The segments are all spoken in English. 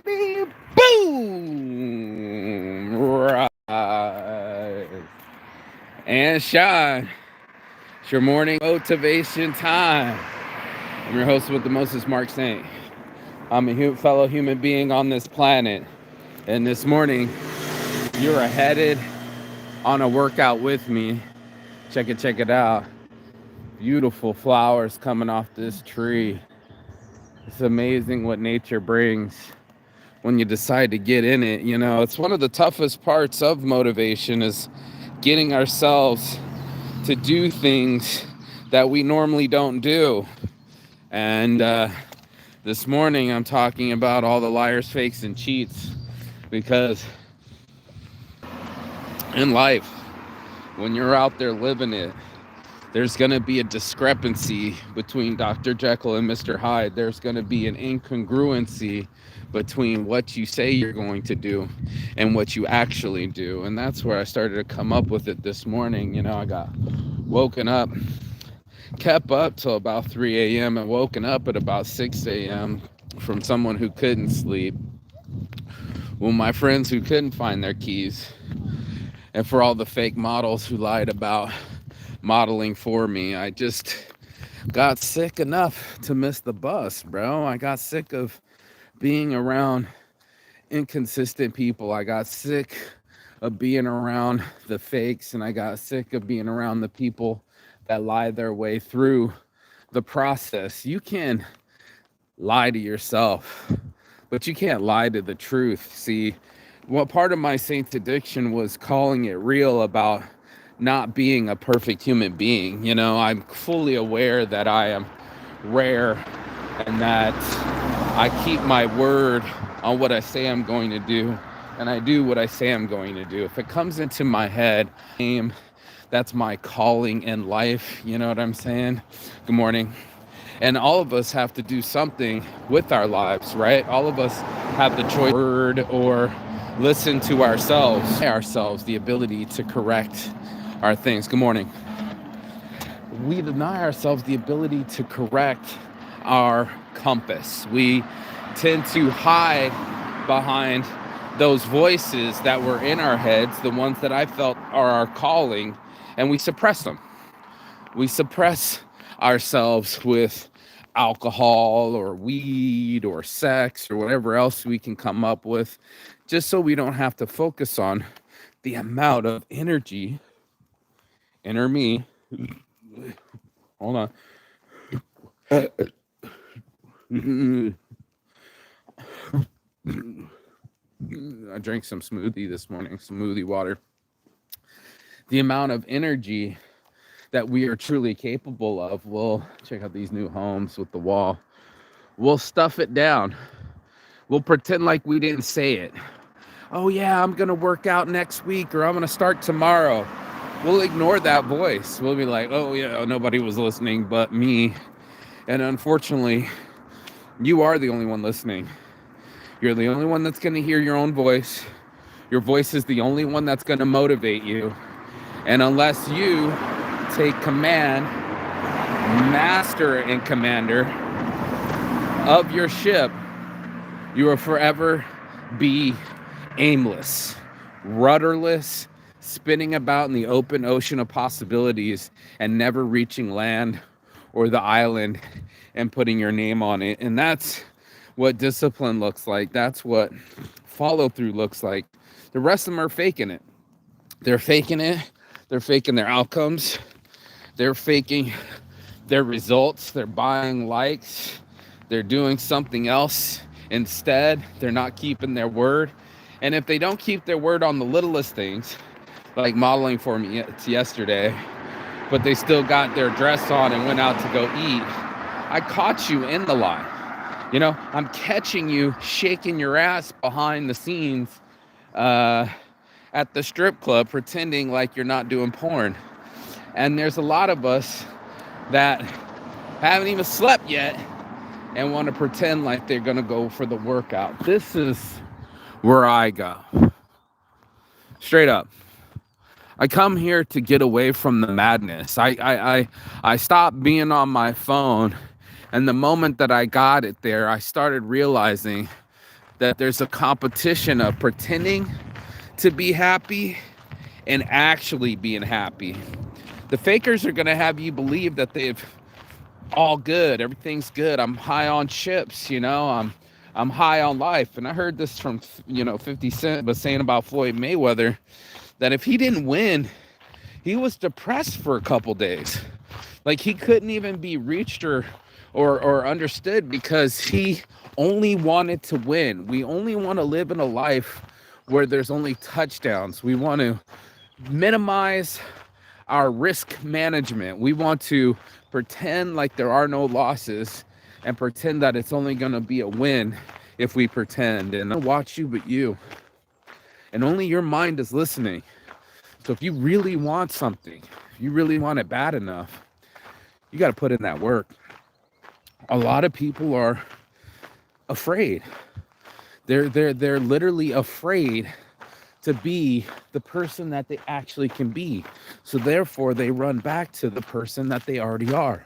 beep, boom, rise and shine. It's your morning motivation time. I'm your host with the mostest, Mark Saint. I'm a fellow human being on this planet, and this morning you are headed on a workout with me. Check it out. Beautiful flowers coming off this tree. It's amazing what nature brings when you decide to get in it. You know, it's one of the toughest parts of motivation is getting ourselves to do things that we normally don't do. And this morning I'm talking about all the liars, fakes, and cheats, because in life, when you're out there living it, there's going to be a discrepancy between Dr. Jekyll and Mr. Hyde. There's going to be an incongruency between what you say you're going to do and what you actually do. And that's where I started to come up with it this morning. You know, I got woken up, kept up till about 3 a.m. and woken up at about 6 a.m. from someone who couldn't sleep. Well, my friends who couldn't find their keys, and for all the fake models who lied about modeling for me. I just got sick enough to miss the bus, bro. I got sick of being around inconsistent people. I got sick of being around the fakes, and I got sick of being around the people that lie their way through the process. You can lie to yourself, but you can't lie to the truth. See, what part of my Saint's addiction was calling it real about not being a perfect human being. You know, I'm fully aware that I am rare and that I keep my word on what I say I'm going to do, and I do what I say I'm going to do. If it comes into my head, that's my calling in life. You know what I'm saying? Good morning. And all of us have to do something with our lives, right? All of us have the choice, word, or listen to ourselves, the ability to correct our things. Good morning. We deny ourselves the ability to correct our compass. We tend to hide behind those voices that were in our heads, the ones that I felt are our calling, and we suppress them. We suppress ourselves with alcohol or weed or sex or whatever else we can come up with, just so we don't have to focus on the amount of energy. Enter me. Hold on. I drank some smoothie this morning, smoothie water. The amount of energy that we are truly capable of, we'll check out these new homes with the wall. We'll stuff it down. We'll pretend like we didn't say it. Oh yeah, I'm going to work out next week, or I'm going to start tomorrow. We'll ignore that voice. We'll be like, oh yeah, nobody was listening but me. And unfortunately, you are the only one listening. You're the only one that's going to hear your own voice. Your voice is the only one that's going to motivate you. And unless you take command, master and commander of your ship, you will forever be aimless, rudderless, spinning about in the open ocean of possibilities and never reaching land or the island and putting your name on it. And that's what discipline looks like. That's what follow through looks like. The rest of them are faking it. They're faking it. They're faking their outcomes. They're faking their results. They're buying likes. They're doing something else instead. They're not keeping their word. And if they don't keep their word on the littlest things, like modeling for me yesterday, but they still got their dress on and went out to go eat, I caught you in the lie. You know, I'm catching you shaking your ass behind the scenes at the strip club, pretending like you're not doing porn. And there's a lot of us that haven't even slept yet and want to pretend like they're going to go for the workout. This is where I go. Straight up. I come here to get away from the madness. I stopped being on my phone, and the moment that I got it there, I started realizing that there's a competition of pretending to be happy and actually being happy. The fakers are going to have you believe that they've all good, everything's good. I'm high on chips, I'm high on life. And I heard this from 50 Cent was saying about Floyd Mayweather, that if he didn't win, he was depressed for a couple days. Like he couldn't even be reached or understood, because he only wanted to win. We only want to live in a life where there's only touchdowns. We want to minimize our risk management. We want to pretend like there are no losses and pretend that it's only going to be a win if we pretend. And I'll watch you but you. And only your mind is listening. So if you really want something, if you really want it bad enough, you got to put in that work. A lot of people are afraid. They're literally afraid to be the person that they actually can be. So therefore they run back to the person that they already are.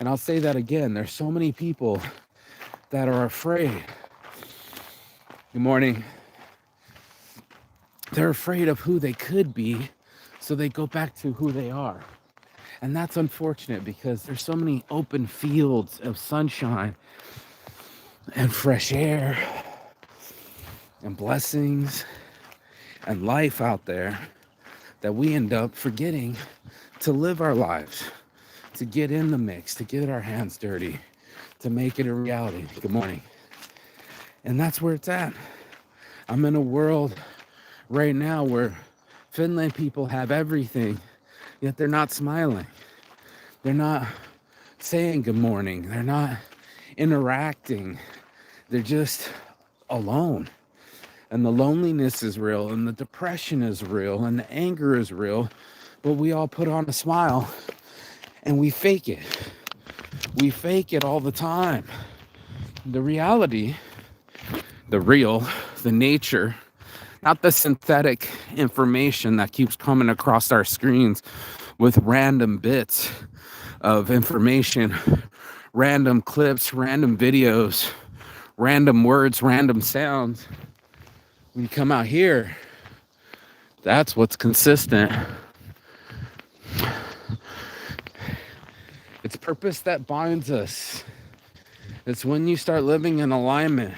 And I'll say that again. There's so many people that are afraid. Good morning. They're afraid of who they could be, so they go back to who they are. And that's unfortunate, because there's so many open fields of sunshine and fresh air and blessings and life out there that we end up forgetting to live our lives, to get in the mix, to get our hands dirty, to make it a reality. Good morning. And that's where it's at. I'm in a world right now where Finland people have everything, yet they're not smiling. They're not saying good morning. They're not interacting. They're just alone. And the loneliness is real, and the depression is real, and the anger is real. But we all put on a smile and we fake it. We fake it all the time. The reality, the real, the nature, not the synthetic information that keeps coming across our screens with random bits of information, random clips, random videos, random words, random sounds. When you come out here, that's what's consistent. It's purpose that binds us. It's when you start living in alignment,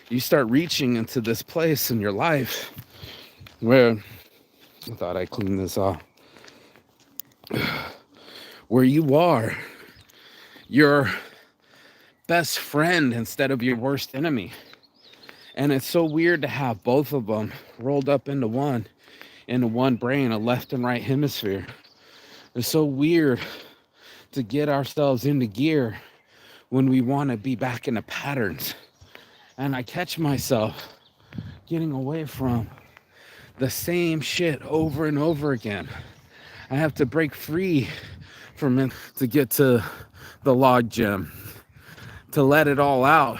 you start reaching into this place in your life where, I thought I cleaned this off, where you are your best friend instead of your worst enemy. And it's so weird to have both of them rolled up into one brain, a left and right hemisphere. It's so weird to get ourselves into gear when we want to be back into patterns. And I catch myself getting away from the same shit over and over again. I have to break free from it to get to the log jam, to let it all out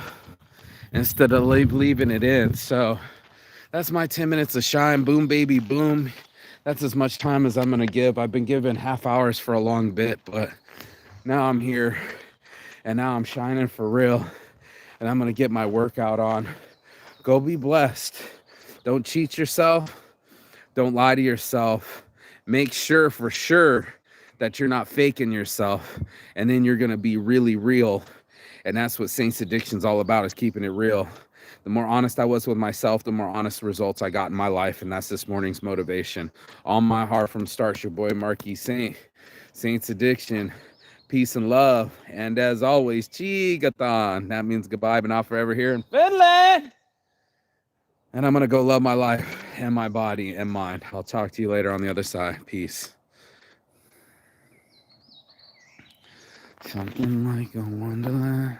instead of leaving it in. So that's my 10 minutes of shine. Boom, baby, boom. That's as much time as I'm going to give. I've been given half hours for a long bit, but now I'm here and now I'm shining for real. And I'm going to get my workout on. Go be blessed. Don't cheat yourself. Don't lie to yourself. Make sure for sure that you're not faking yourself. And then you're going to be really real. And that's what Saints Addiction's all about, is keeping it real. The more honest I was with myself, the more honest results I got in my life. And that's this morning's motivation. On my heart from start, your boy Marquis Saint. Saints Addiction. Peace and love. And as always, Chigathon. That means goodbye, but not forever here in Finland. And I'm going to go love my life and my body and mind. I'll talk to you later on the other side. Peace. Something like a wonderland.